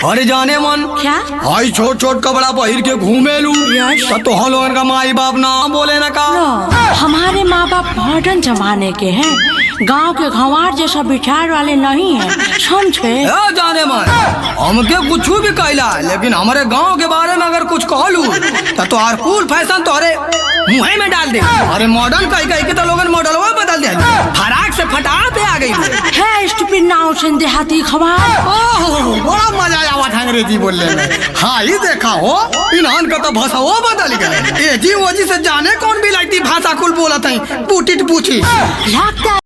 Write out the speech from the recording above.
अरे जाने मन क्या? आई छोट छोट कपड़ा पहिर के घूमे लू तो लोगन का माई बाप ना बोले ना का। हमारे माँ बाप मॉडर्न जमाने के हैं, गांव के गंवार जैसा विचार वाले नहीं है, समझे? जाने मन हमके कुछ भी कहला, लेकिन हमारे गांव के बारे में अगर कुछ कहलू तो हर कूल फैशन तोहरे मुँह में डाल दे। अरे मॉडर्न कही के तो लोगन मॉडल बदल दे, फराक से फटा पे आ गई है स्टूपिड नाउ से देहाती खबर। बड़ा मजा आया अंग्रेजी बोलने में। हाँ ही देखा हो इन्हान का तो भाषा वो बदल गए, ए जी वो जी से जाने कौन भी लाइटी भाषा कुल बोला था पूछी लगता